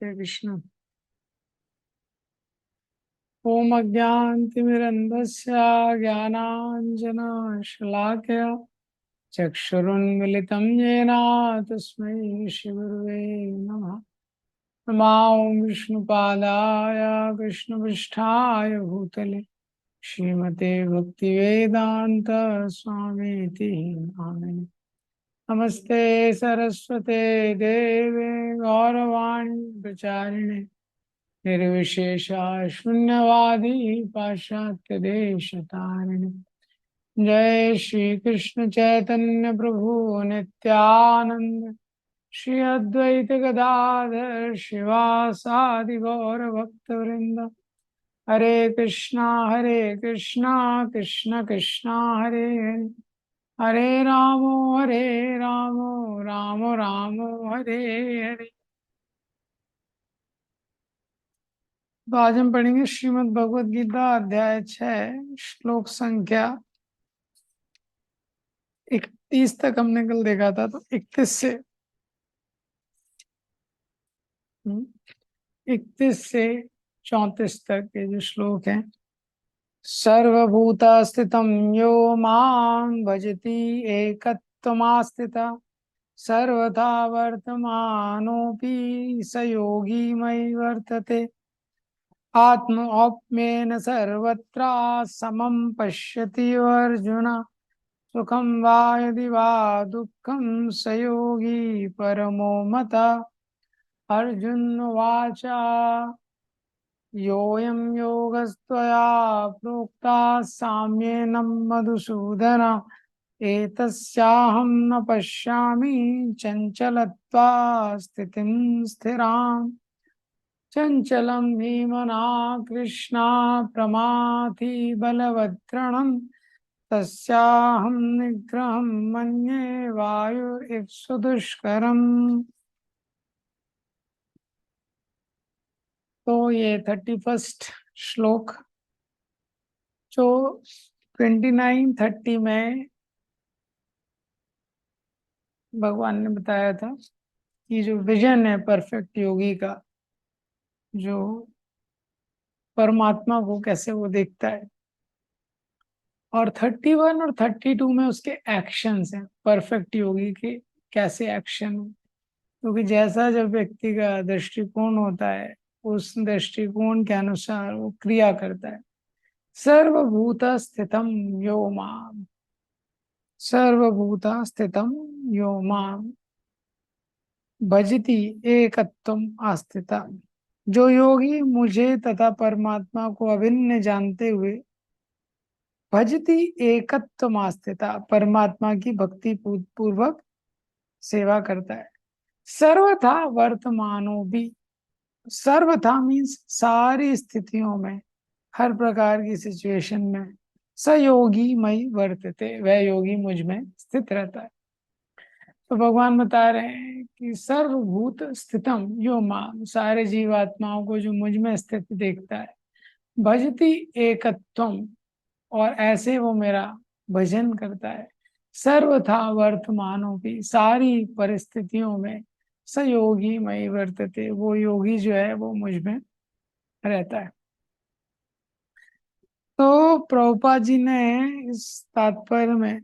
हरे कृष्ण। ओम अज्ञानतिमिरन्धस्य ज्ञानाञ्जनशलाकया चक्षुरुन्मिलितं येन तस्मै श्रीगुरुवे नमः। नमो विष्णुपादाय कृष्णपृष्ठाय भूतले श्रीमते भक्तिवेदान्त स्वामीति नामिने। नमस्ते सरस्वते देवे गौरवाणी प्रचारिणे निर्विशेषा शून्यवादी पाश्चात्य देश तारिणे। जय श्री कृष्ण चैतन्य प्रभु नित्यानंद श्री अद्वैत गदाधर शिवासादि गौर भक्त वृंद। हरे कृष्णा कृष्ण कृष्णा हरे हरे, हरे रामो राम रामो हरे हरे। तो आज हम पढ़ेंगे श्रीमद् भगवद गीता अध्याय 6 श्लोक संख्या 31 तक हमने कल देखा था। तो 31 से 34 के जो श्लोक हैं। सर्वभूत स्थितं यो मां भजति एकत्वमास्थिता सर्वथा वर्तमानोऽपि स योगी मयि वर्तते। आत्मौप्येन सर्वत्र समं पश्यति अर्जुन सुखं वा यदि वा दुःखं स योगी परमो मतः। अर्जुन उवाच योऽयं योगस्त्वया प्रोक्ता साम्येन मधुसूदन एतस्याहं न पश्यामि चञ्चलत्वा स्थितिं स्थिराम्। चञ्चलं हि मना कृष्णा प्रमाथि बलवत्रणं तस्याहं निग्रहं मन्ये वायुरिव सुदुष्करम्। तो ये 31 श्लोक जो 29-30 में भगवान ने बताया था कि जो विजन है परफेक्ट योगी का, जो परमात्मा को कैसे वो देखता है, और 31 और 32 में उसके एक्शंस हैं परफेक्ट योगी के कैसे एक्शन हो। क्योंकि जैसा जब व्यक्ति का दृष्टिकोण होता है उस दृष्टिकोण के अनुसार वो क्रिया करता है। सर्वभूत स्थितम यो माम, सर्वभूत स्थितम यो माम भजति एकत्वम आस्थिता। जो योगी मुझे तथा परमात्मा को अभिन्न जानते हुए भजति एकत्वम आस्थिता परमात्मा की भक्ति पूर्वक सेवा करता है। सर्वथा वर्तमानो भी, सर्वथा मीन्स सारी स्थितियों में, हर प्रकार की सिचुएशन में, स योगी मई वर्तते, वह योगी मुझ में स्थित रहता है। तो भगवान बता रहे हैं कि सर्वभूत स्थितम यो माम, सारे जीवात्माओं को जो मुझ में स्थित देखता है, भजति एकत्वम, और ऐसे वो मेरा भजन करता है। सर्वथा वर्तमानों की, सारी परिस्थितियों में, स योगी मई वर्तते, वो योगी जो है वो मुझ में रहता है। तो प्रभुपाद जी ने इस तात्पर्य में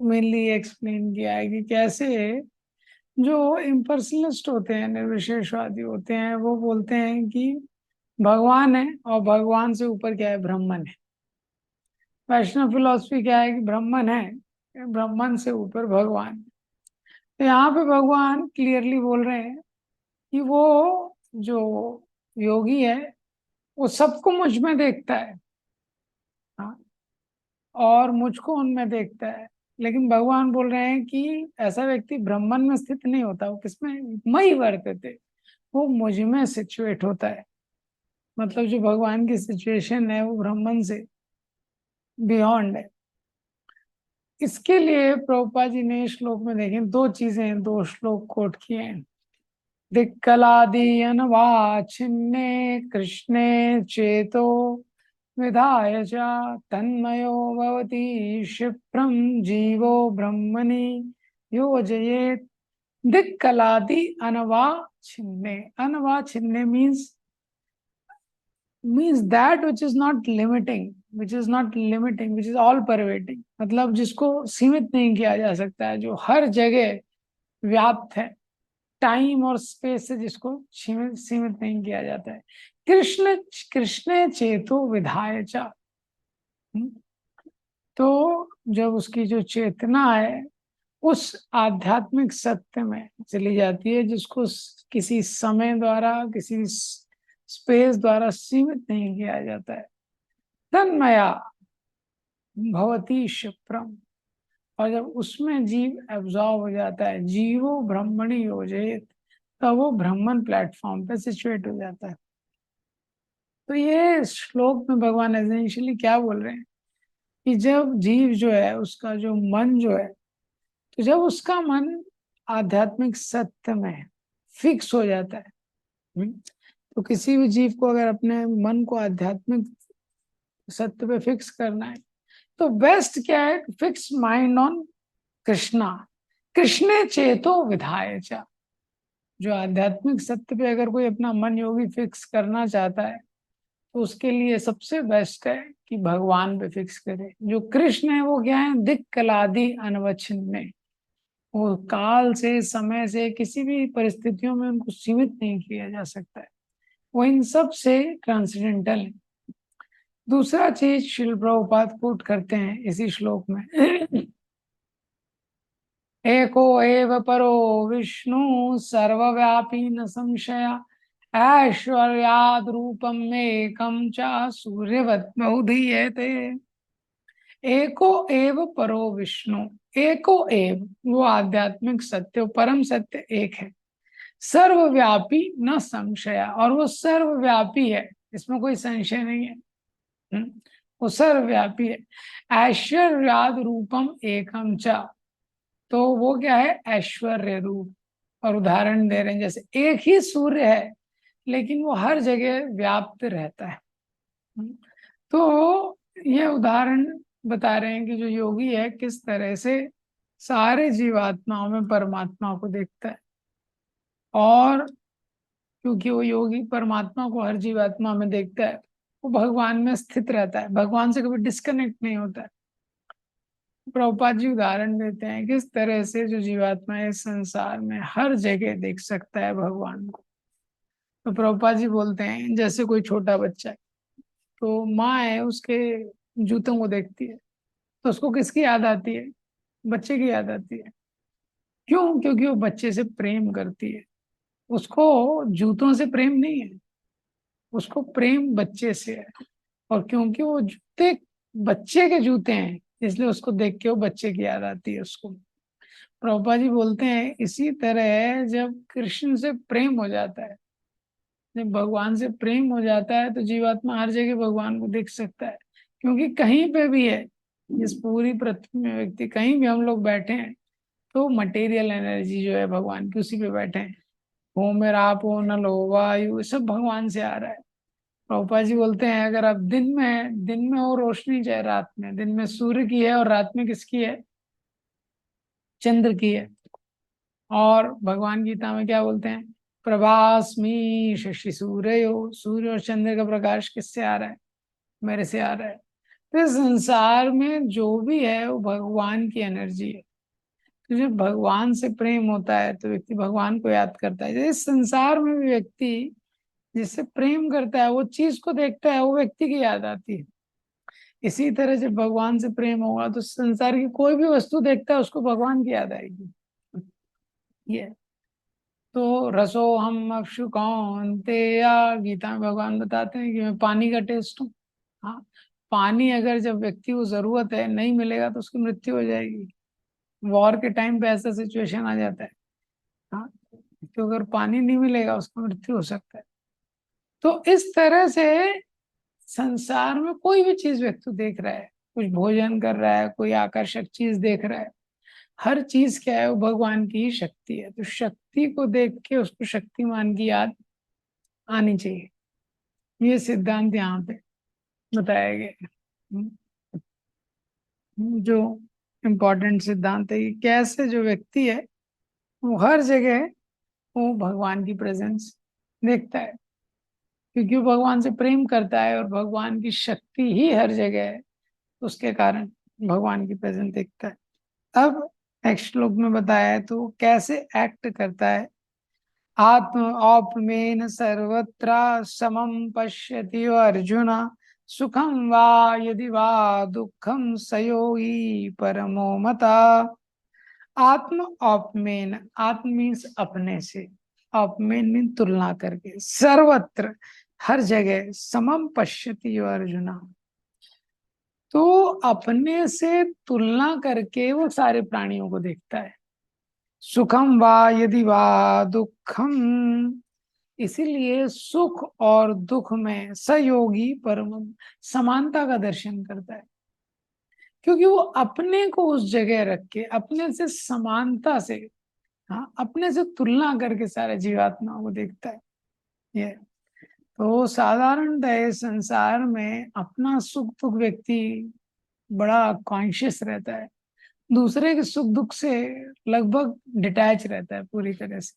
मेनली एक्सप्लेन किया है कि कैसे जो इम्पर्सनलिस्ट होते हैं, निर्विशेषवादी होते हैं, वो बोलते हैं कि भगवान है और भगवान से ऊपर क्या है, ब्रह्मन है। वैष्णव फिलॉसफी क्या है कि ब्रह्मन है, ब्रह्मन से ऊपर भगवान है। तो यहाँ पे भगवान क्लियरली बोल रहे हैं कि वो जो योगी है वो सबको मुझ में देखता है, हाँ, और मुझको उनमें देखता है। लेकिन भगवान बोल रहे हैं कि ऐसा व्यक्ति ब्रह्मन में स्थित नहीं होता, वो किसमें, मई वर्तते, वो मुझ में सिचुएट होता है। मतलब जो भगवान की सिचुएशन है वो ब्रह्मन से बियॉन्ड है। इसके लिए प्रभुपाद जी ने श्लोक में देखें दो चीजें, दो श्लोक कोट किए हैं। दिक्कलादि अनवाच्छिन्ने कृष्णे चेतो विधाय च तन्मयो भवति क्षिप्रं जीवो ब्रह्मणि योजयेत् दिक कलादि अनवाच्छिन्ने, अनवाच्छिन्ने means that which is not limiting, which is not limiting, which is all pervading, मतलब जिसको सीमित नहीं किया जा सकता है, जो हर जगह व्याप्त है, टाइम और स्पेस से जिसको सीमित नहीं किया जाता है। कृष्ण कृष्ण चेतो विधाय च, तो जब उसकी जो चेतना है उस आध्यात्मिक सत्य में चली जाती है, जिसको किसी समय द्वारा, किसी स्पेस द्वारा सीमित नहीं किया जाता है, तन्मया भवती क्षिप्रम, और जब उसमें जीव एब्जॉर्व हो जाता है, जीवो ब्रह्मणि योजित, तब वो ब्राह्मण प्लेटफॉर्म पे सिचुएट हो जाता है। तो ये श्लोक में भगवान एसेंशियली क्या बोल रहे हैं कि जब जीव जो है, उसका जो मन जो है, तो जब उसका मन आध्यात्मिक सत्य में फिक्स हो जाता है, तो किसी भी जीव को अगर अपने मन को आध्यात्मिक सत्य पे फिक्स करना है, तो बेस्ट क्या है, फिक्स माइंड ऑन कृष्णा, कृष्णे चेतो विधाय च। जो आध्यात्मिक सत्य पे अगर कोई अपना मन योगी फिक्स करना चाहता है, तो उसके लिए सबसे बेस्ट है कि भगवान पे फिक्स करे। जो कृष्ण है वो क्या है, दिक कलादि अनवच्छिन्न, वो काल से, समय से, किसी भी परिस्थितियों में उनको सीमित नहीं किया जा सकता है, वो इन सब से ट्रांसेंडेंटल है। दूसरा चीज शिल प्रभुपाद कोट करते हैं इसी श्लोक में, एको एव परो विष्णु सर्वव्यापी न संशय, ऐश्वर्याद रूपम एकम च सूर्यवत बहुधीयते। एको एव परो विष्णु, एको एव वो आध्यात्मिक सत्य, परम सत्य एक है, सर्वव्यापी न संशय, और वो सर्वव्यापी है, इसमें कोई संशय नहीं है। वो सर्वव्यापी है। ऐश्वर्याद रूपम एकम च, तो वो क्या है, ऐश्वर्य रूप। और उदाहरण दे रहे हैं, जैसे एक ही सूर्य है लेकिन वो हर जगह व्याप्त रहता है। तो ये उदाहरण बता रहे हैं कि जो योगी है किस तरह से सारे जीवात्माओं में परमात्मा को देखता है, और क्योंकि वो योगी परमात्मा को हर जीवात्मा में देखता है, वो भगवान में स्थित रहता है, भगवान से कभी डिस्कनेक्ट नहीं होता है। प्रभुपाद जी उदाहरण देते हैं किस तरह से जो जीवात्मा इस संसार में हर जगह देख सकता है भगवान को। तो प्रभुपाद जी बोलते हैं, जैसे कोई छोटा बच्चा है, तो माँ है उसके जूतों को देखती है, तो उसको किसकी याद आती है, बच्चे की याद आती है। क्यों? क्योंकि वो बच्चे से प्रेम करती है, उसको जूतों से प्रेम नहीं है, उसको प्रेम बच्चे से है। और क्योंकि वो जूते बच्चे के जूते हैं, इसलिए उसको देख के वो बच्चे की याद आती है उसको। प्रभुपाद जी बोलते हैं इसी तरह जब कृष्ण से प्रेम हो जाता है, जब भगवान से प्रेम हो जाता है, तो जीवात्मा हर जगह भगवान को देख सकता है। क्योंकि कहीं पे भी है, इस पूरी पृथ्वी में व्यक्ति कहीं भी हम लोग बैठे हैं, तो मटेरियल एनर्जी जो है भगवान की, उसी पे बैठे हैं। हो मेरा आप हो नल हो वायु, सब भगवान से आ रहा है। प्रभुपाद जी बोलते हैं अगर आप दिन में हो रोशनी, चाहे रात में, दिन में सूर्य की है और रात में किसकी है, चंद्र की है। और भगवान गीता में क्या बोलते हैं, प्रभास्मी शशि सूर्य हो, सूर्य और चंद्र का प्रकाश किससे आ रहा है, मेरे से आ रहा है। तो इस संसार में जो भी है वो भगवान की एनर्जी है। तो जब भगवान से प्रेम होता है तो व्यक्ति भगवान को याद करता है। इस संसार में भी व्यक्ति जिससे प्रेम करता है, वो चीज को देखता है, वो व्यक्ति की याद आती है। इसी तरह जब भगवान से प्रेम होगा तो संसार की कोई भी वस्तु देखता है, उसको भगवान की याद आएगी। ये तो रसो हम अक्षु कौन्तेया, गीता में भगवान बताते हैं कि मैं पानी का टेस्ट हूँ। हाँ, पानी अगर जब व्यक्ति को जरूरत है, नहीं मिलेगा तो उसकी मृत्यु हो जाएगी। वॉर के टाइम पे ऐसा सिचुएशन आ जाता है। हाँ, तो अगर पानी नहीं मिलेगा उसका मृत्यु हो सकता है। तो इस तरह से संसार में कोई भी चीज व्यक्ति देख रहा है, कुछ भोजन कर रहा है, कोई आकर्षक चीज देख रहा है, हर चीज क्या है, वो भगवान की ही शक्ति है। तो शक्ति को देख के उसको शक्तिमान की याद आनी चाहिए। ये सिद्धांत यहाँ पे बताया गया है। जो इम्पोर्टेंट सिद्धांत है कि कैसे जो व्यक्ति है वो हर जगह वो भगवान की प्रेजेंस देखता है, क्योंकि वो भगवान से प्रेम करता है और भगवान की शक्ति ही हर जगह है, उसके कारण भगवान की प्रेजेंस देखता है। अब नेक्स्ट श्लोक में बताया है तो कैसे एक्ट करता है। आत्म औपमेन सर्वत्र समम पश्यति अर्जुन, सुखम वा यदि वा दुखम सयोगी परमो मता। आत्म औपमेन, आत्म मीन्स अपने से, औपमेन मीन तुलना करके, सर्वत्र हर जगह, समम पश्यति अर्जुना, तो अपने से तुलना करके वो सारे प्राणियों को देखता है। सुखम वा यदि वा दुखम, इसीलिए सुख और दुख में सहयोगी परम, समानता का दर्शन करता है, क्योंकि वो अपने को उस जगह रख के अपने से समानता से, हाँ, अपने से तुलना करके सारे जीवात्माओं को देखता है। ये तो साधारणतः संसार में अपना सुख दुख व्यक्ति बड़ा कॉन्शियस रहता है, दूसरे के सुख दुख से लगभग डिटैच रहता है पूरी तरह से।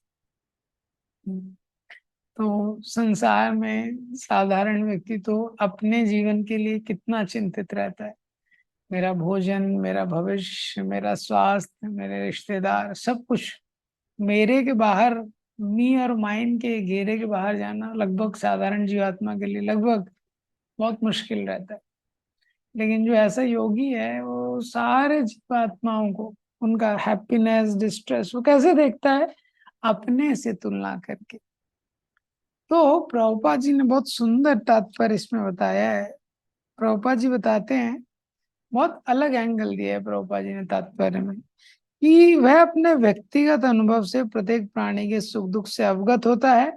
तो संसार में साधारण व्यक्ति तो अपने जीवन के लिए कितना चिंतित रहता है, मेरा भोजन, मेरा भविष्य, मेरा स्वास्थ्य, मेरे रिश्तेदार, सब कुछ मेरे के बाहर, मी और माइन के घेरे के बाहर जाना लगभग साधारण जीवात्मा के लिए लगभग बहुत मुश्किल रहता है। लेकिन जो ऐसा योगी है वो सारे जीवात्माओं को, उनका हैप्पीनेस डिस्ट्रेस वो कैसे देखता है, अपने से तुलना करके। तो प्रभुपाद जी ने बहुत सुंदर तात्पर्य इसमें बताया है। प्रभुपाद जी बताते हैं, बहुत अलग एंगल दिया है प्रभुपाद जी ने तात्पर्य में, कि वह अपने व्यक्तिगत अनुभव से प्रत्येक प्राणी के सुख दुख से अवगत होता है।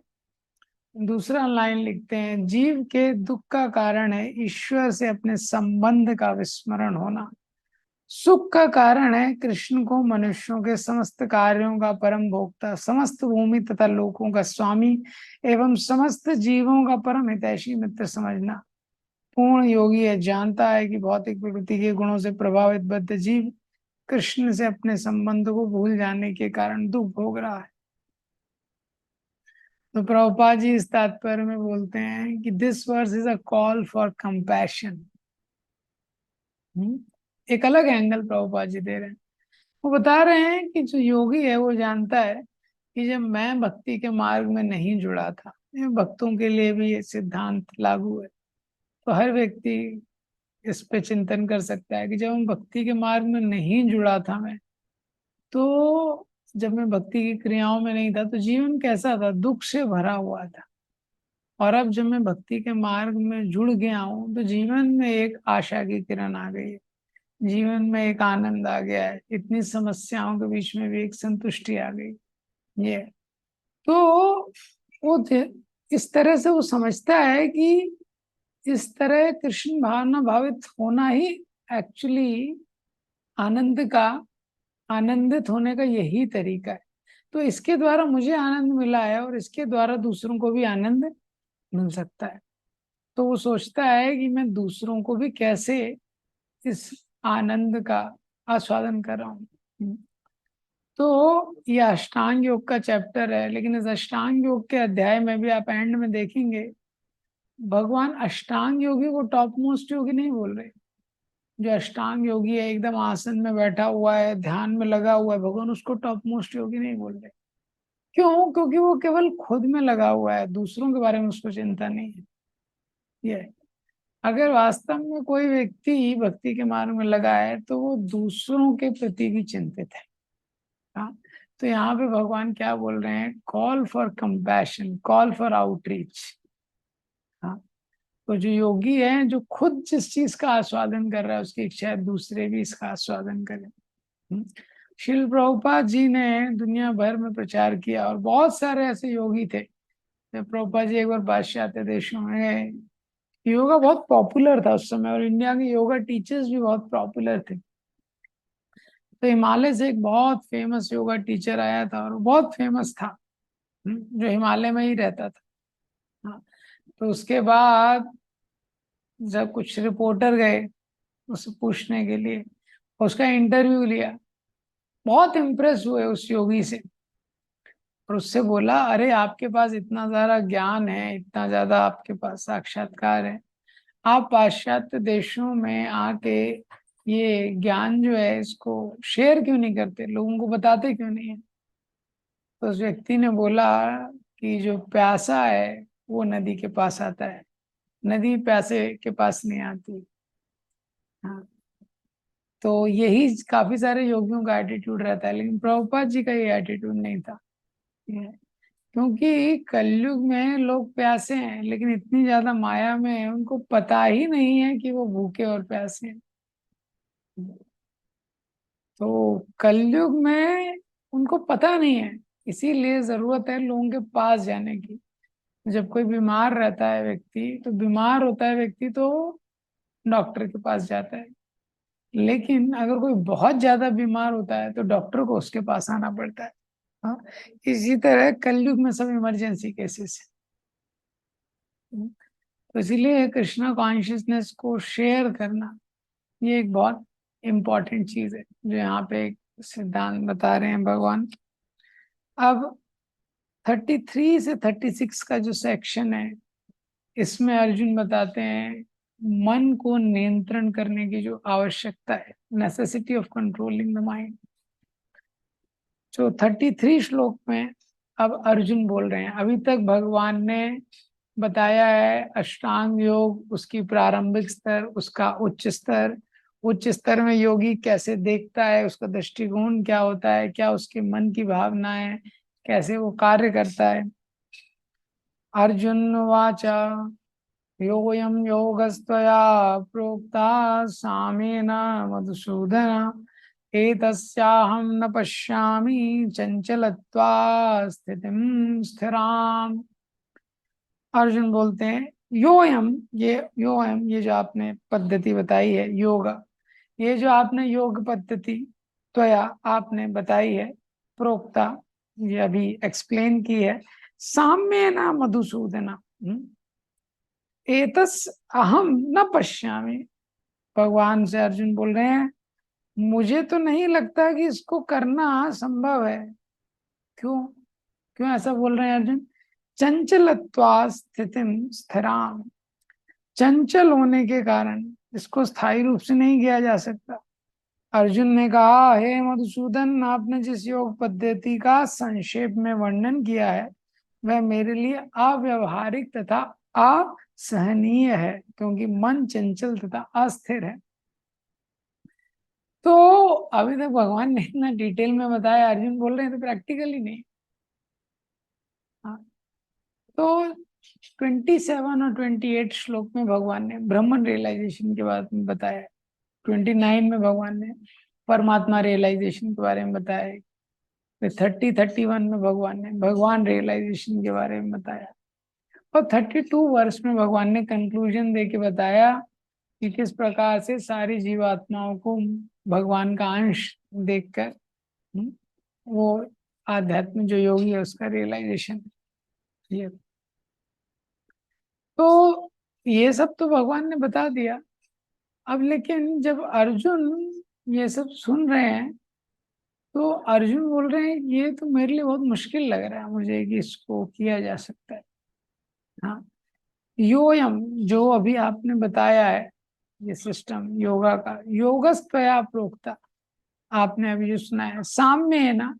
दूसरा लाइन लिखते हैं, जीव के दुख का कारण है ईश्वर से अपने संबंध का विस्मरण होना, सुख का कारण है कृष्ण को मनुष्यों के समस्त कार्यों का परम भोक्ता, समस्त भूमि तथा लोकों का स्वामी एवं समस्त जीवों का परम हितैषी मित्र समझना। पूर्ण योगी है जानता है कि भौतिक प्रकृति के गुणों से प्रभावित बद्ध जीव कृष्ण से अपने संबंध को भूल जाने के कारण दुख भोग रहा है। तो प्रभुपाद जी इस तात्पर्य में बोलते हैं कि this verse is a call for compassion. एक अलग एंगल प्रभुपाद जी दे रहे हैं। वो बता रहे हैं कि जो योगी है वो जानता है कि जब मैं भक्ति के मार्ग में नहीं जुड़ा था, ये भक्तों के लिए भी ये सिद्धांत लागू है। तो हर व्यक्ति इस पे चिंतन कर सकता है कि जब हम भक्ति के मार्ग में नहीं जुड़ा था मैं, तो जब मैं भक्ति की क्रियाओं में नहीं था तो जीवन कैसा था, दुख से भरा हुआ था। और अब जब मैं भक्ति के मार्ग में जुड़ गया हूँ तो जीवन में एक आशा की किरण आ गई है, जीवन में एक आनंद आ गया है, इतनी समस्याओं के बीच में भी एक संतुष्टि आ गई। ये तो वो इस तरह से वो समझता है कि इस तरह कृष्ण भावना भावित होना ही एक्चुअली आनंद का, आनंदित होने का यही तरीका है। तो इसके द्वारा मुझे आनंद मिला है और इसके द्वारा दूसरों को भी आनंद मिल सकता है। तो वो सोचता है कि मैं दूसरों को भी कैसे इस आनंद का आस्वादन कर रहा हूँ। तो ये अष्टांग योग का चैप्टर है, लेकिन इस अष्टांग योग के अध्याय में भी आप एंड में देखेंगे भगवान अष्टांग योगी को टॉप मोस्ट योगी नहीं बोल रहे। जो अष्टांग योगी है, एकदम आसन में बैठा हुआ है, ध्यान में लगा हुआ है, भगवान उसको टॉप मोस्ट योगी नहीं बोल रहे। क्यों? क्योंकि वो केवल खुद में लगा हुआ है, दूसरों के बारे में उसको चिंता नहीं है। ये अगर वास्तव में कोई व्यक्ति भक्ति के मार्ग में लगा है तो वो दूसरों के प्रति भी चिंतित है। हाँ, तो यहाँ पे भगवान क्या बोल रहे हैं, call for compassion, call for outreach. हाँ, तो जो योगी है जो खुद जिस चीज का आस्वादन कर रहा है उसकी इच्छा है दूसरे भी इसका आस्वादन करें। श्रील प्रभुपाद जी ने दुनिया भर में प्रचार किया और बहुत सारे ऐसे योगी थे। जब प्रभुपाद जी एक बार पाश्चात्य देशों में गए, योगा बहुत पॉपुलर था उस समय और इंडिया के योगा टीचर्स भी बहुत पॉपुलर थे। तो हिमालय से एक बहुत फेमस योगा टीचर आया था और वो बहुत फेमस था, जो हिमालय में ही रहता था। हाँ, तो उसके बाद जब कुछ रिपोर्टर गए उससे पूछने के लिए, उसका इंटरव्यू लिया, बहुत इम्प्रेस हुए उस योगी से। और उससे बोला, अरे आपके पास इतना सारा ज्ञान है, इतना ज्यादा आपके पास साक्षात्कार है, आप पाश्चात्य देशों में आके ये ज्ञान जो है इसको शेयर क्यों नहीं करते, लोगों को बताते क्यों नहीं है? तो उस व्यक्ति ने बोला कि जो प्यासा है वो नदी के पास आता है, नदी प्यासे के पास नहीं आती। हाँ, तो यही काफी सारे योगियों का एटीट्यूड रहता है, लेकिन प्रभुपाद जी का ये एटीट्यूड नहीं था। ये- क्योंकि कलयुग में लोग प्यासे हैं, लेकिन इतनी ज्यादा माया में है, उनको पता ही नहीं है कि वो भूखे और प्यासे हैं। तो कलयुग में उनको पता नहीं है, इसीलिए जरूरत है लोगों के पास जाने की। जब कोई बीमार रहता है व्यक्ति, तो बीमार होता है व्यक्ति तो डॉक्टर के पास जाता है, लेकिन अगर कोई बहुत ज्यादा बीमार होता है तो डॉक्टर को उसके पास आना पड़ता है। हाँ, इसी तरह कलयुग में सब इमरजेंसी केसेस है। तो इसीलिए कृष्णा कॉन्शियसनेस को शेयर करना ये एक बहुत इम्पोर्टेंट चीज है, जो यहाँ पे एक सिद्धांत बता रहे हैं भगवान। अब 33 से 36 का जो सेक्शन है, इसमें अर्जुन बताते हैं मन को नियंत्रण करने की जो आवश्यकता है, necessity of controlling the mind. जो 33 श्लोक में अब अर्जुन बोल रहे हैं, अभी तक भगवान ने बताया है अष्टांग योग, उसकी प्रारंभिक स्तर, उसका उच्च स्तर, उच्च स्तर में योगी कैसे देखता है, उसका दृष्टिकोण क्या होता है, क्या उसके मन की भावना है, कैसे वो कार्य करता है। अर्जुन वाचा योऽयं योगस्त्वया प्रोक्ता सामेन मधुसूदन, एतस्याहं न पश्यामि चंचलत्वा स्थितिं स्थिराम। अर्जुन बोलते हैं योयम ये जो आपने पद्धति बताई है योग, ये जो आपने योग पद्धति त्वया आपने बताई है, प्रोक्ता ये अभी एक्सप्लेन की है, साम्य ना मधुसूदना, एतस अहम न पश्यामि। भगवान से अर्जुन बोल रहे हैं मुझे तो नहीं लगता कि इसको करना संभव है। क्यों? क्यों ऐसा बोल रहे हैं अर्जुन? चंचलत्वा स्थितिम स्थिराम, चंचल होने के कारण इसको स्थायी रूप से नहीं किया जा सकता। अर्जुन ने कहा, हे मधुसूदन, आपने जिस योग पद्धति का संक्षेप में वर्णन किया है वह मेरे लिए अव्यवहारिक तथा असहनीय है, क्योंकि मन चंचल तथा अस्थिर है। तो अभी तक भगवान ने इतना डिटेल में बताया, अर्जुन बोल रहे हैं तो प्रैक्टिकली नहीं। हाँ, तो 27 और 28 श्लोक में भगवान ने ब्रह्मन रियलाइजेशन के बारे में बताया, 29 में भगवान ने परमात्मा रियलाइजेशन के बारे में बताया, फिर 30-31 में भगवान ने भगवान रियलाइजेशन के बारे में बताया, और 32 वर्ष में भगवान ने कंक्लूजन दे के बताया कि किस प्रकार से सारी जीवात्माओं को भगवान का अंश देखकर वो आध्यात्म जो योगी है उसका रियलाइजेशन। ये तो ये सब तो भगवान ने बता दिया। अब लेकिन जब अर्जुन ये सब सुन रहे हैं, तो अर्जुन बोल रहे हैं ये तो मेरे लिए बहुत मुश्किल लग रहा है मुझे कि इसको किया जा सकता है। हाँ, योयम जो अभी आपने बताया है, ये सिस्टम योगा का, योगस्त्वया प्रोक्ता, आपने अभी जो सुना है साम्य है ना,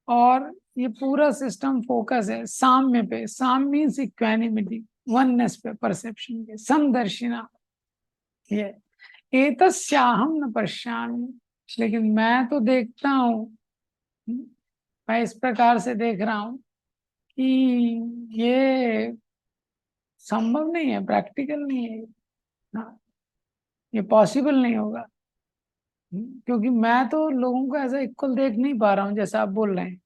और ये पूरा सिस्टम फोकस है साम्य पे। साम्य मीन्स इक्वानिमिटी, वननेस पे, परसेप्शन पे, समदर्शिना। ये एतस्याहम न पश्यामि, लेकिन मैं तो देखता हूँ, मैं इस प्रकार से देख रहा हूँ कि ये संभव नहीं है, प्रैक्टिकल नहीं है। हाँ, ये पॉसिबल नहीं होगा। क्योंकि मैं तो लोगों को ऐसा इक्वल देख नहीं पा रहा हूँ जैसा आप बोल रहे हैं।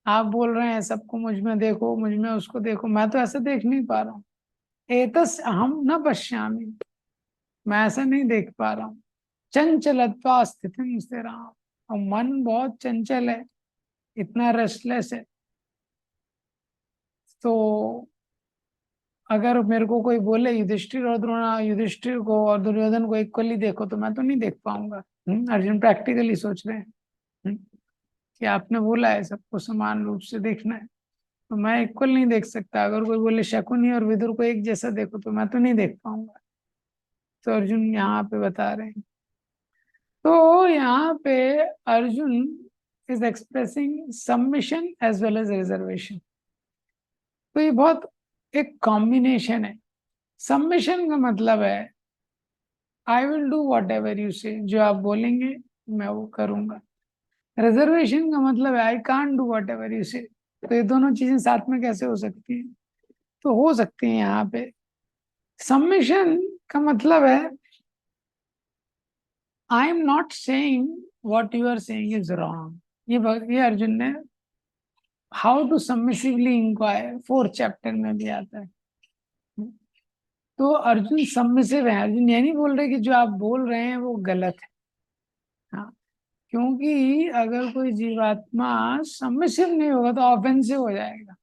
आप बोल रहे हैं सबको मुझ में देखो, मुझ में उसको देखो, मैं तो ऐसा देख नहीं पा रहा हूँ। एतस अहम न पश्यामि, मैं ऐसा नहीं देख पा रहा हूँ। चंचलत्वा स्थितिम स्थिराम, और मन बहुत चंचल है, इतना रेस्टलेस है। तो अगर मेरे को कोई बोले युधिष्ठिर और द्रोणा, युधिष्ठिर को और दुर्योधन को इक्वली देखो, तो मैं तो नहीं देख पाऊंगा। अर्जुन प्रैक्टिकली सोच रहे हैं। कि आपने बोला है सबको समान रूप से देखना है, तो मैं इक्वल नहीं देख सकता। अगर कोई बोले शकुनी और विदुर को एक जैसा देखो, तो मैं तो नहीं देख पाऊंगा। तो अर्जुन यहाँ पे बता रहे हैं। तो यहाँ पे Arjun is expressing submission as well as reservation. तो ये बहुत एक कॉम्बिनेशन है। सबमिशन का मतलब है I will do what ever you से, जो आप बोलेंगे मैं वो करूंगा। रिजर्वेशन का मतलब है I can't do what ever you से। तो ये दोनों चीजें साथ में कैसे हो सकती हैं? तो हो सकती हैं यहाँ पे। सबमिशन का मतलब है I am not saying what you are saying is wrong. ये अर्जुन ने how to submissively inquire 4th chapter में भी आता है। तो अर्जुन सबमिसिव है। अर्जुन ये नहीं बोल रहे कि जो आप बोल रहे हैं वो गलत है। हाँ, क्योंकि अगर कोई जीवात्मा सबमिसिव नहीं होगा तो ऑफेंसिव हो जाएगा।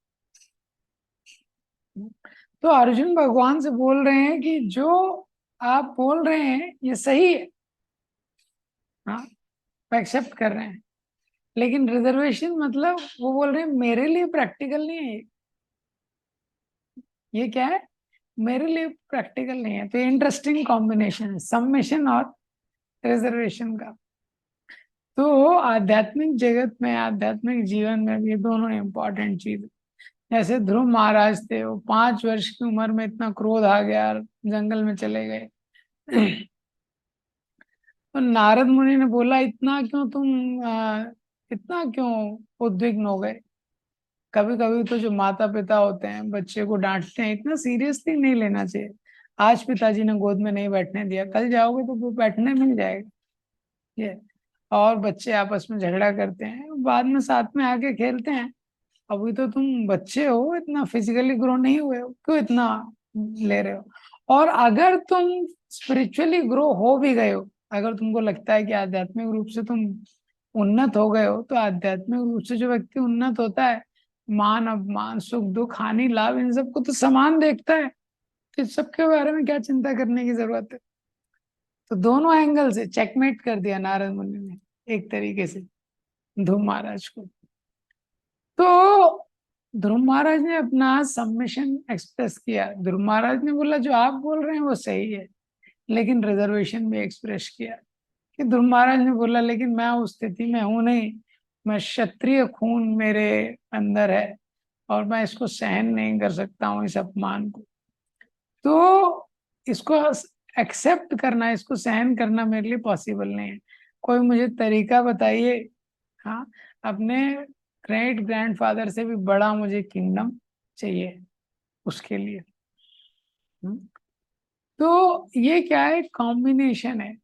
तो अर्जुन भगवान से बोल रहे हैं कि जो आप बोल रहे हैं ये सही है, हाँ, एक्सेप्ट कर रहे हैं। लेकिन रिजर्वेशन मतलब वो बोल रहे हैं मेरे लिए प्रैक्टिकल नहीं है ये क्या है, मेरे लिए प्रैक्टिकल नहीं है। तो इंटरेस्टिंग कॉम्बिनेशन है सबमिशन और रिजर्वेशन का। तो आध्यात्मिक जगत में, आध्यात्मिक जीवन में भी ये दोनों इंपॉर्टेंट चीज है। जैसे ध्रुव महाराज थे, वो 5 वर्ष की उम्र में इतना क्रोध आ गया और जंगल में चले गए। तो नारद मुनि ने बोला इतना क्यों तुम इतना क्यों उद्विग्न हो गए? कभी कभी तो जो माता पिता होते हैं बच्चे को डांटते हैं, इतना सीरियसली नहीं लेना चाहिए। आज पिताजी ने गोद में नहीं बैठने दिया, कल जाओगे तो वो बैठने मिल जाएगा। ये और बच्चे आपस में झगड़ा करते हैं, बाद में साथ में आके खेलते हैं। अभी तो तुम बच्चे हो, इतना फिजिकली ग्रो नहीं हुए हो, क्यों इतना ले रहे हो? और अगर तुम स्पिरिचुअली ग्रो हो भी गए हो, अगर तुमको लगता है कि आध्यात्मिक रूप से तुम उन्नत हो गए हो, तो आध्यात्मिक रूप से जो व्यक्ति उन्नत होता है, मान अपमान सुख दुख हानि लाभ इन सबको तो समान देखता है। तो इस सबके बारे में क्या चिंता करने की जरूरत है? तो दोनों एंगल से चेकमेट कर दिया नारद मुनि ने एक तरीके से ध्रुव महाराज को। तो ध्रुव महाराज ने अपना सबमिशन एक्सप्रेस किया। ध्रुव महाराज ने बोला जो आप बोल रहे हैं वो सही है, लेकिन रिजर्वेशन भी एक्सप्रेस किया। कि ध्रुव महाराज ने बोला लेकिन मैं उस स्थिति में हूं नहीं, मैं क्षत्रिय खून मेरे अंदर है और मैं इसको सहन नहीं कर सकता हूँ इस अपमान को। तो इसको एक्सेप्ट करना, इसको सहन करना मेरे लिए पॉसिबल नहीं है। कोई मुझे तरीका बताइए। हाँ, अपने ग्रेट ग्रैंडफादर से भी बड़ा मुझे किंगडम चाहिए उसके लिए। हम्म, तो ये क्या है, कॉम्बिनेशन है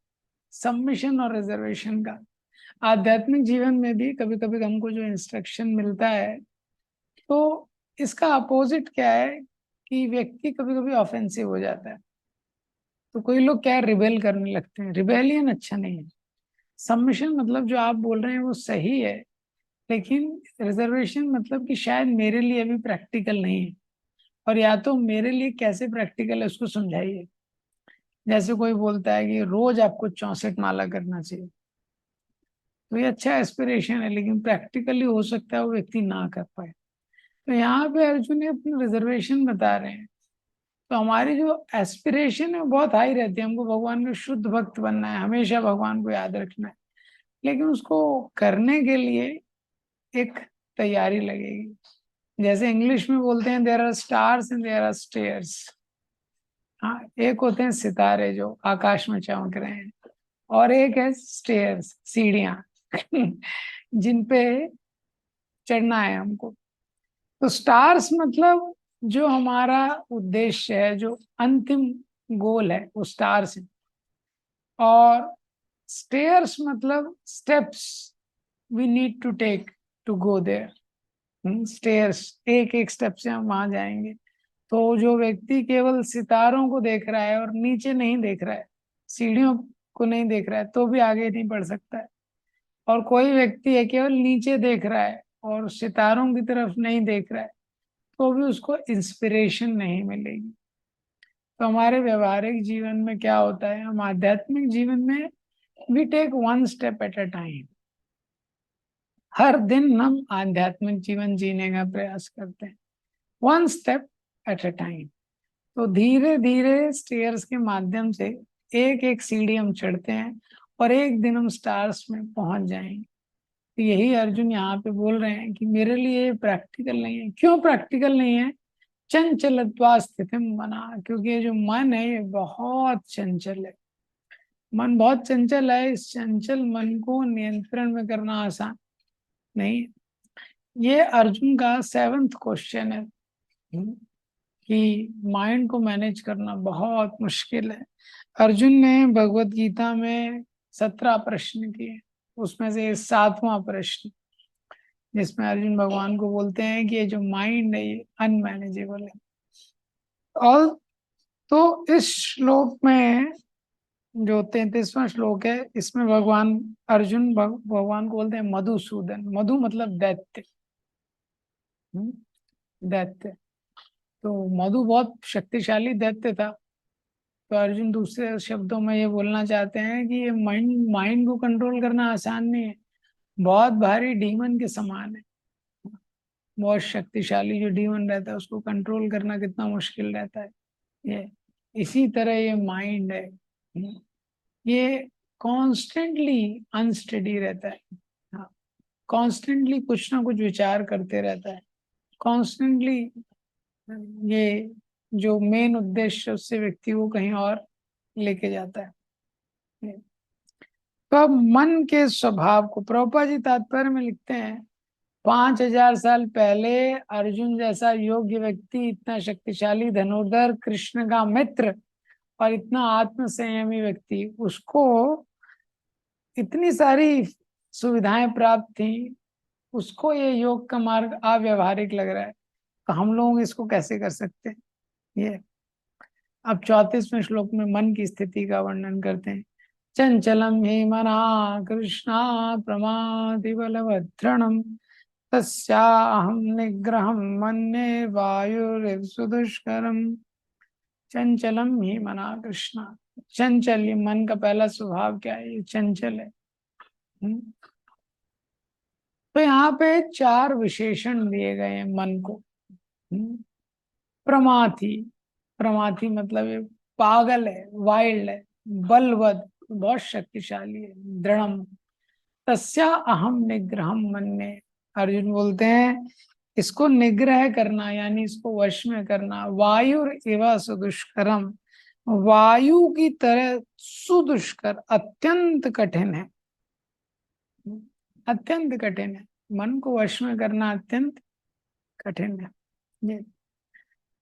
सबमिशन और रिजर्वेशन का। आध्यात्मिक जीवन में भी कभी कभी हमको जो इंस्ट्रक्शन मिलता है, तो इसका अपोजिट क्या है कि व्यक्ति कभी कभी ऑफेंसिव हो जाता है। तो कोई लोग क्या रिबेल करने लगते हैं, रिबेलियन अच्छा नहीं है। सबमिशन मतलब जो आप बोल रहे हैं वो सही है, लेकिन रिजर्वेशन मतलब कि शायद मेरे लिए अभी प्रैक्टिकल नहीं है, और या तो मेरे लिए कैसे प्रैक्टिकल है उसको समझाइए। जैसे कोई बोलता है कि रोज आपको 64 माला करना चाहिए, तो ये अच्छा एस्पिरेशन है, लेकिन प्रैक्टिकली हो सकता है वो व्यक्ति ना कर पाए। तो यहाँ पे अर्जुन ने अपनी रिजर्वेशन बता रहे हैं। तो हमारी जो एस्पिरेशन है वो बहुत हाई रहती है, हमको भगवान का शुद्ध भक्त बनना है, हमेशा भगवान को याद रखना है। लेकिन उसको करने के लिए एक तैयारी लगेगी। जैसे इंग्लिश में बोलते हैं there are stars and there are stairs. हाँ, एक होते हैं सितारे जो आकाश में चमक रहे हैं, और एक है स्टेयर्स, सीढ़ियां जिन पे चढ़ना है हमको। तो स्टार्स मतलब जो हमारा उद्देश्य है, जो अंतिम गोल है, वो स्टार्स है। और स्टेयर्स मतलब steps we need to take to go there. Stairs, एक एक स्टेप से हम वहां जाएंगे। तो जो व्यक्ति केवल सितारों को देख रहा है और नीचे नहीं देख रहा है, सीढ़ियों को नहीं देख रहा है, तो भी आगे नहीं बढ़ सकता है। और कोई व्यक्ति है केवल नीचे देख रहा है और सितारों की तरफ नहीं देख रहा है, तो भी उसको इंस्पिरेशन नहीं मिलेगी। तो हमारे व्यवहारिक जीवन में क्या होता है, हम आध्यात्मिक जीवन में we take one step at a time. हर दिन हम आध्यात्मिक जीवन जीने का प्रयास करते हैं, one step at a time. तो धीरे धीरे स्टेयर्स के माध्यम से एक एक सीढ़ी हम चढ़ते हैं और एक दिन हम स्टार्स में पहुंच जाएंगे। तो यही अर्जुन यहाँ पे बोल रहे हैं कि मेरे लिए प्रैक्टिकल नहीं है। क्यों प्रैक्टिकल नहीं है? चंचलत्वा स्थितिम मना, क्योंकि ये जो मन है ये बहुत चंचल है। मन बहुत चंचल है। इस चंचल मन को नियंत्रण में करना आसान नहीं। ये अर्जुन का 7th क्वेश्चन है कि माइंड को मैनेज करना बहुत मुश्किल है। अर्जुन ने भगवत गीता में 17 प्रश्न किए, उसमें से 7वां प्रश्न जिसमें अर्जुन भगवान को बोलते हैं कि ये जो माइंड है ये अनमैनेजेबल है। और तो इस श्लोक में जो 33वां श्लोक है, इसमें भगवान अर्जुन भगवान को बोलते हैं मधुसूदन। मधु मतलब दैत्य। दैत्य। तो मधु बहुत शक्तिशाली दैत्य था। तो अर्जुन दूसरे शब्दों में ये बोलना चाहते हैं कि ये माइंड माइंड को कंट्रोल करना आसान नहीं है, बहुत भारी डीमन के समान है। बहुत शक्तिशाली जो डीमन रहता है उसको कंट्रोल करना कितना मुश्किल रहता है। ये इसी तरह ये माइंड है, ये कॉन्स्टेंटली अनस्टेडी रहता है। हाँ, कॉन्स्टेंटली कुछ ना कुछ विचार करते रहता है। कॉन्स्टेंटली ये जो मेन उद्देश्य उससे व्यक्ति को कहीं और लेके जाता है। तो अब मन के स्वभाव को प्रभुपाद जी तात्पर्य में लिखते हैं, 5000 साल पहले अर्जुन जैसा योग्य व्यक्ति, इतना शक्तिशाली धनुर्धर, कृष्ण का मित्र और इतना आत्म संयमी व्यक्ति, उसको इतनी सारी सुविधाएं प्राप्त थी, उसको ये योग का मार्ग अव्यवहारिक लग रहा है। तो हम लोग इसको कैसे कर सकते हैं? ये अब 34वें श्लोक में मन की स्थिति का वर्णन करते हैं। चंचलम हि मना कृष्णा प्रमादि बलवत्रणम तस्याहं निग्रहं मन्ये वायुरिव सुदुष्करम। चंचलम ही मना कृष्णा। चंचल, ये मन का पहला स्वभाव क्या है? ये चंचल है। हम्म? तो यहाँ पे 4 विशेषण दिए गए हैं मन को। हम्म? प्रमाथी। प्रमाथी मतलब ये पागल है, वाइल्ड है, बलवद बहुत शक्तिशाली है, दृढ़म। तस्या अहम निग्रहम मन्ये। अर्जुन बोलते हैं इसको निग्रह करना यानी इसको वश में करना, वायु एवं सुदुष्करम, वायु की तरह सुदुष्कर, अत्यंत कठिन है। अत्यंत कठिन है, मन को वश में करना अत्यंत कठिन है। ये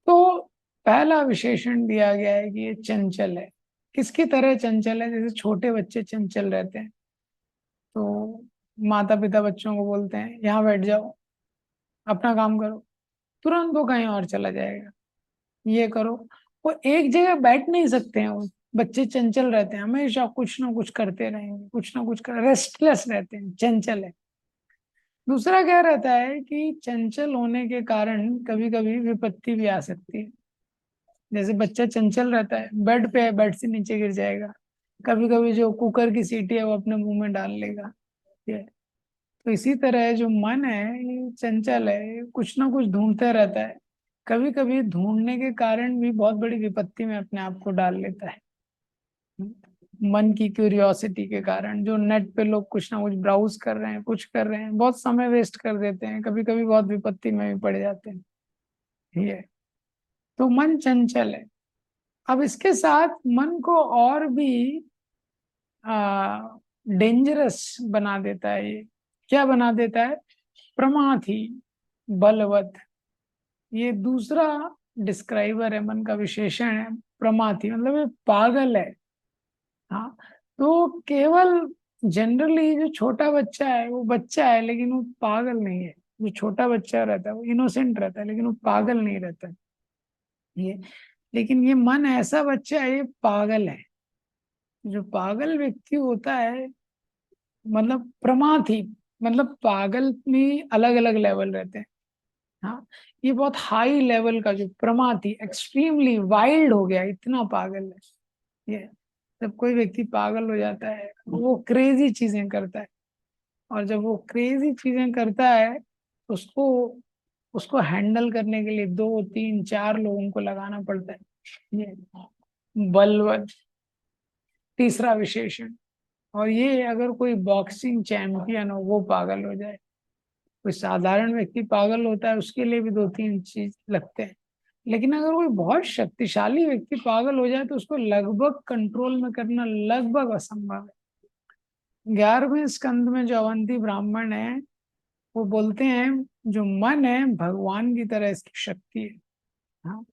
तो पहला विशेषण दिया गया है कि ये चंचल है। किसकी तरह चंचल है? जैसे छोटे बच्चे चंचल रहते हैं, तो माता पिता बच्चों को बोलते हैं यहाँ बैठ जाओ, अपना काम करो, तुरंत वो कहीं और चला जाएगा। ये करो, वो एक जगह बैठ नहीं सकते हैं। वो बच्चे चंचल रहते हैं, हमेशा कुछ ना कुछ करते रहेंगे, कुछ ना कुछ कर, रेस्टलेस रहते हैं, चंचल है। दूसरा क्या रहता है कि चंचल होने के कारण कभी कभी विपत्ति भी आ सकती है। जैसे बच्चा चंचल रहता है, बेड पे है, बेड से नीचे गिर जाएगा। कभी कभी जो कुकर की सीटी है वो अपने मुंह में डाल लेगा। ये तो इसी तरह जो मन है ये चंचल है, ये कुछ ना कुछ ढूंढता रहता है। कभी कभी ढूंढने के कारण भी बहुत बड़ी विपत्ति में अपने आप को डाल लेता है। मन की क्यूरियोसिटी के कारण जो नेट पे लोग कुछ ना कुछ ब्राउज कर रहे हैं, कुछ कर रहे हैं, बहुत समय वेस्ट कर देते हैं, कभी कभी बहुत विपत्ति में भी पड़ जाते हैं। ये तो मन चंचल है। अब इसके साथ मन को और भी डेंजरस बना देता है ये। क्या बना देता है? प्रमाथी, बलवत। ये दूसरा डिस्क्राइबर है, मन का विशेषण है। प्रमाथी मतलब ये पागल है। हाँ, तो केवल जनरली जो छोटा बच्चा है वो बच्चा है, लेकिन वो पागल नहीं है। जो छोटा बच्चा रहता है वो इनोसेंट रहता है, लेकिन वो पागल नहीं रहता है। ये लेकिन ये मन ऐसा बच्चा है, ये पागल है। जो पागल व्यक्ति होता है, मतलब प्रमाथी, मतलब पागल में अलग अलग लेवल रहते हैं। हाँ, ये बहुत हाई लेवल का जो प्रमाथी, एक्सट्रीमली वाइल्ड हो गया, इतना पागल है ये। जब कोई व्यक्ति पागल हो जाता है वो क्रेजी चीजें करता है। और जब वो क्रेजी चीजें करता है तो उसको उसको हैंडल करने के लिए 2 3 4 लोगों को लगाना पड़ता है। ये बलवत तीसरा विशेषण। और ये अगर कोई बॉक्सिंग चैंपियन हो वो पागल हो जाए, कोई साधारण व्यक्ति पागल होता है उसके लिए भी 2 3 चीज लगते हैं, लेकिन अगर कोई बहुत शक्तिशाली व्यक्ति पागल हो जाए तो उसको लगभग कंट्रोल में करना लगभग असंभव है। 11वें स्कंद में जो अवंती ब्राह्मण है वो बोलते हैं जो मन है भगवान की तरह इसकी शक्ति है। हाँ,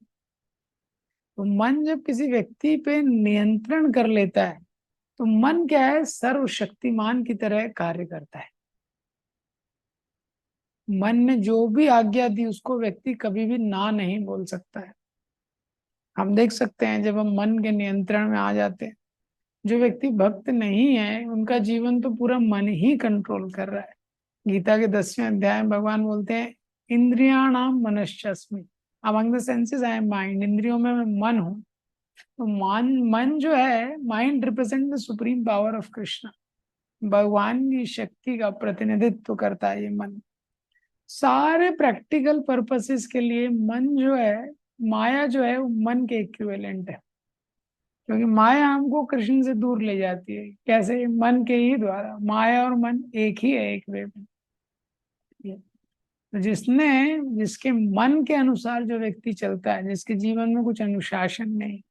तो मन जब किसी व्यक्ति पे नियंत्रण कर लेता है तो मन क्या है, सर्वशक्तिमान की तरह कार्य करता है। मन ने जो भी आज्ञा दी उसको व्यक्ति कभी भी ना नहीं बोल सकता है। हम देख सकते हैं जब हम मन के नियंत्रण में आ जाते हैं, जो व्यक्ति भक्त नहीं है उनका जीवन तो पूरा मन ही कंट्रोल कर रहा है। गीता के 10वें अध्याय में भगवान बोलते हैं इंद्रियाणाम मनश्चस्मि, among the senses I am mind, इंद्रियों में मैं मन हूँ। तो मन मन जो है, mind represent the supreme power of Krishna, भगवान की शक्ति का प्रतिनिधित्व करता है ये मन। सारे प्रैक्टिकल पर्पसेस के लिए मन जो है, माया जो है वो मन के इक्विवेलेंट है, क्योंकि माया हमको कृष्ण से दूर ले जाती है। कैसे? मन के ही द्वारा। माया और मन एक ही है, एक वे में। तो जिसके मन के अनुसार जो व्यक्ति चलता है, जिसके जीवन में कुछ अनुशासन नहीं,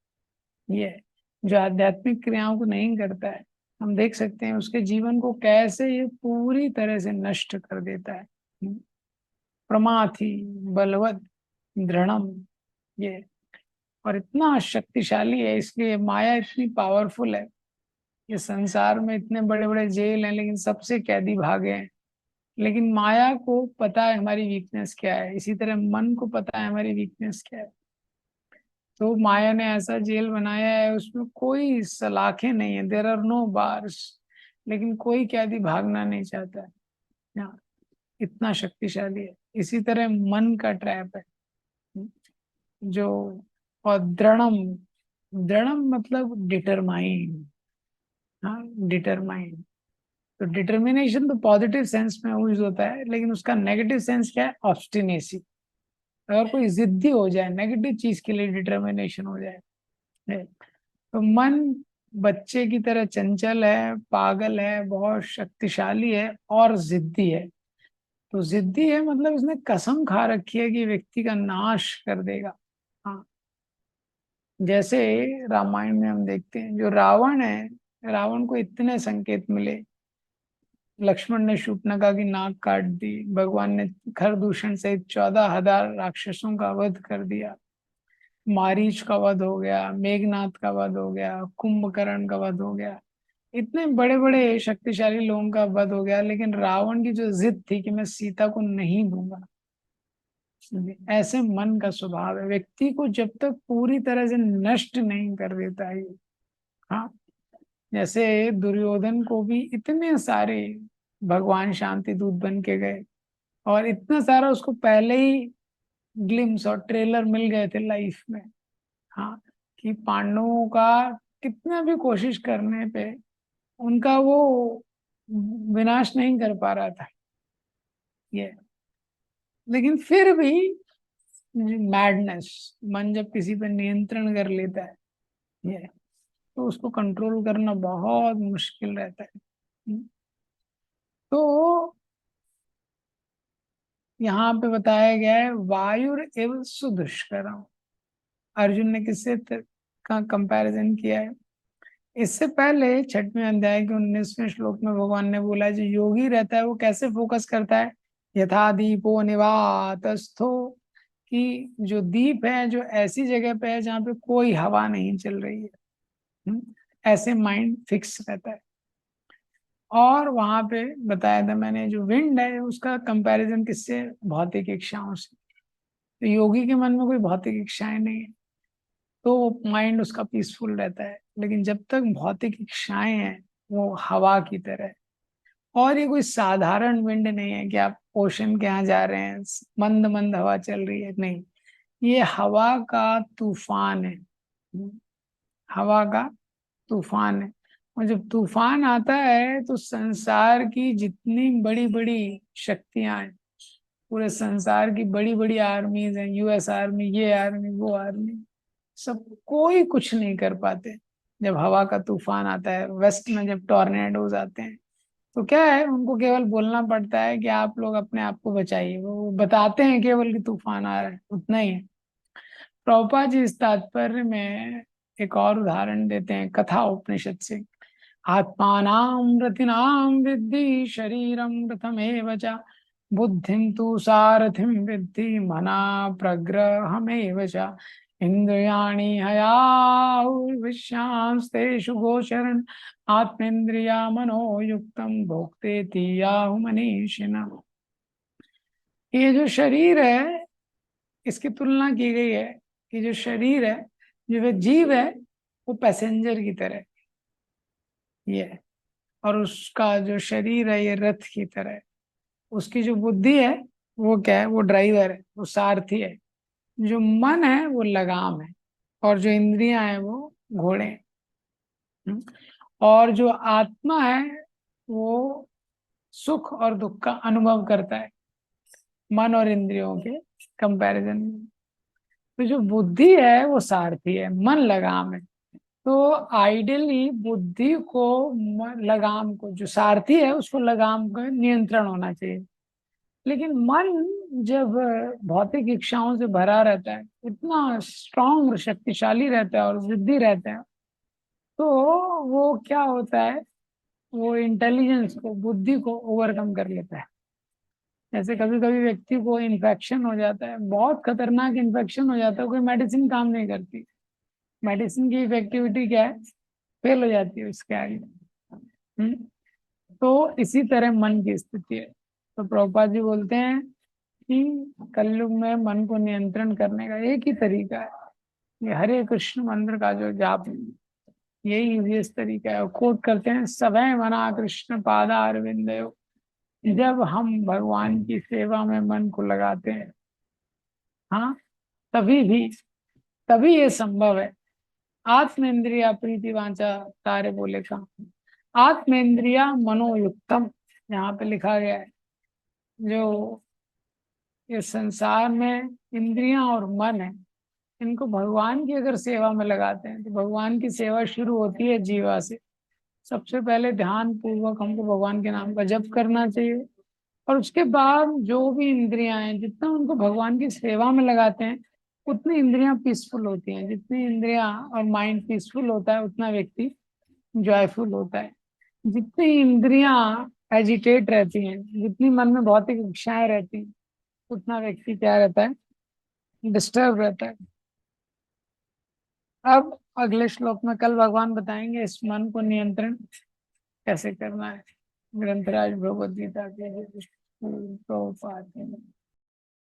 ये जो आध्यात्मिक क्रियाओं को नहीं करता है, हम देख सकते हैं उसके जीवन को कैसे ये पूरी तरह से नष्ट कर देता है। प्रमाथि बलवत दृढ़म, ये और इतना शक्तिशाली है, इसलिए माया इतनी पावरफुल है। ये संसार में इतने बड़े बड़े जेल हैं लेकिन सबसे कैदी भागे हैं। लेकिन माया को पता है हमारी वीकनेस क्या है, इसी तरह मन को पता है हमारी वीकनेस क्या है। तो माया ने ऐसा जेल बनाया है उसमें कोई सलाखें नहीं है, देर आर नो बार्स, लेकिन कोई कैदी भागना नहीं चाहता है। हाँ, इतना शक्तिशाली है। इसी तरह मन का ट्रैप है जो, और दृढ़म, दृढ़म मतलब डिटरमाइंड। हाँ, डिटरमाइंड। तो डिटर्मिनेशन तो पॉजिटिव सेंस में यूज होता है, लेकिन उसका नेगेटिव सेंस क्या है? ऑब्स्टिनेसी। अगर कोई जिद्दी हो जाए, नेगेटिव चीज के लिए डिटर्मिनेशन हो जाए, तो मन बच्चे की तरह चंचल है, पागल है, बहुत शक्तिशाली है और जिद्दी है। तो जिद्दी है मतलब उसने कसम खा रखी है कि व्यक्ति का नाश कर देगा। हाँ, जैसे रामायण में हम देखते हैं जो रावण है, रावण को इतने संकेत मिले, लक्ष्मण ने शूर्पणखा की नाक काट दी, भगवान ने खरदूषण सहित 14,000 राक्षसों का वध कर दिया, मारीच का वध हो गया, मेघनाथ का वध हो गया, कुंभकर्ण का वध हो गया, इतने बड़े बड़े शक्तिशाली लोगों का वध हो गया, लेकिन रावण की जो जिद थी कि मैं सीता को नहीं दूंगा। ऐसे मन का स्वभाव है, व्यक्ति को जब तक पूरी तरह से नष्ट नहीं कर देता है। हाँ, जैसे दुर्योधन को भी इतने सारे भगवान शांति दूत बन के गए, और इतना सारा उसको पहले ही ग्लिम्स और ट्रेलर मिल गए थे लाइफ में। हाँ, कि पांडवों का कितना भी कोशिश करने पे उनका वो विनाश नहीं कर पा रहा था ये। लेकिन फिर भी मैडनेस, मन जब किसी पर नियंत्रण कर लेता है ये, तो उसको कंट्रोल करना बहुत मुश्किल रहता है। तो यहाँ पे बताया गया है वायुर एव सुदुष्करम। अर्जुन ने किससे का कंपैरिजन किया है? इससे पहले 6वें अध्याय के 19वें श्लोक में भगवान ने बोला जो योगी रहता है वो कैसे फोकस करता है, यथा दीपो निवातस्थो, कि जो दीप है जो ऐसी जगह पे है जहाँ पे कोई हवा नहीं चल रही है, ऐसे माइंड फिक्स रहता है। और वहां पे बताया था मैंने जो विंड है उसका कंपैरिजन किससे? भौतिक इच्छाओं से। तो योगी के मन में कोई भौतिक इच्छाएं नहीं है तो माइंड उसका पीसफुल रहता है, लेकिन जब तक भौतिक इच्छाएं हैं वो हवा की तरह है। और ये कोई साधारण विंड नहीं है कि आप ओशन के यहाँ जा रहे हैं, मंद मंद हवा चल रही है, नहीं, ये हवा का तूफान है। हवा का तूफान है। और जब तूफान आता है तो संसार की जितनी बड़ी बड़ी शक्तियां हैं, पूरे संसार की बड़ी बड़ी आर्मीज हैं, यूएस आर्मी, ये आर्मी, वो आर्मी, सब कोई कुछ नहीं कर पाते। जब हवा का तूफान आता है, वेस्ट में जब टॉर्नेडोज आते हैं, तो क्या है, उनको केवल बोलना पड़ता है कि आप लोग अपने आप को बचाइए। वो बताते हैं केवल कि तूफान आ रहा है, उतना ही है। प्रभुपाद जी इस तात्पर्य में एक और उदाहरण देते हैं कथा उपनिषद से। आत्मानां रतिनां विद्धि शरीरं रथमेव च, बुद्धिं तु सारथिं विद्धि मना प्रग्रहमेव च, इंद्रियाणि हयाहुर्विश्यांस्तेषु गोचरन्, आत्मेन्द्रिया मनोयुक्तं भोक्तेति याहु मनीषिणः। ये जो शरीर है, इसकी तुलना की गई है कि जो शरीर है, जो वे जीव है, वो पैसेंजर की तरह है, ये है। और उसका जो शरीर है ये रथ की तरह है। उसकी जो बुद्धि है वो क्या है, वो ड्राइवर है, वो सारथी है। जो मन है वो लगाम है, और जो इंद्रियां हैं वो घोड़े हैं। हम्म? और जो आत्मा है वो सुख और दुख का अनुभव करता है मन और इंद्रियों के कंपैरिजन में। तो जो बुद्धि है वो सारथी है, मन लगाम है। तो आइडियली बुद्धि को लगाम को, जो सारथी है उसको लगाम का नियंत्रण होना चाहिए। लेकिन मन जब भौतिक इच्छाओं से भरा रहता है, इतना स्ट्रांग और शक्तिशाली रहता है और जिद्दी रहता है, तो वो क्या होता है, वो इंटेलिजेंस को, बुद्धि को ओवरकम कर लेता है। जैसे कभी कभी व्यक्ति को इन्फेक्शन हो जाता है, बहुत खतरनाक इन्फेक्शन हो जाता है, कोई मेडिसिन काम नहीं करती। मेडिसिन की इफेक्टिविटी क्या है, फेल हो जाती है उसके आगे। हम्म? तो इसी तरह मन की स्थिति है। तो प्रभुपाद जी बोलते हैं कि कलयुग में मन को नियंत्रण करने का एक ही तरीका है, ये हरे कृष्ण मंत्र का जो जाप है, यही इजीएस्ट तरीका है। कोट करते हैं, सवै मना कृष्ण पादा अरविंदयो। जब हम भगवान की सेवा में मन को लगाते हैं, हाँ, तभी भी, तभी ये संभव है। आत्मेंद्रिया प्रीति वांचा तारे बोले का, आत्मेंद्रिया मनोयुक्तम, यहाँ पे लिखा गया है। जो इस संसार में इंद्रियां और मन है, इनको भगवान की अगर सेवा में लगाते हैं, तो भगवान की सेवा शुरू होती है जीवा से। सबसे पहले ध्यान पूर्वक हमको भगवान के नाम का जप करना चाहिए, और उसके बाद जो भी इंद्रियां हैं, जितना उनको भगवान की सेवा में लगाते हैं, उतनी इंद्रियां पीसफुल होती हैं। जितनी इंद्रियां और माइंड पीसफुल होता है, उतना व्यक्ति जॉयफुल होता है। जितनी इंद्रियां एजिटेट रहती हैं, जितनी मन में भौतिक इच्छाएं रहती हैं, उतना व्यक्ति क्या रहता है, डिस्टर्ब रहता है। अब अगले श्लोक में कल भगवान बताएंगे इस मन को नियंत्रण कैसे करना है। ग्रंथराज भगवद गीता के प्रभुपाद।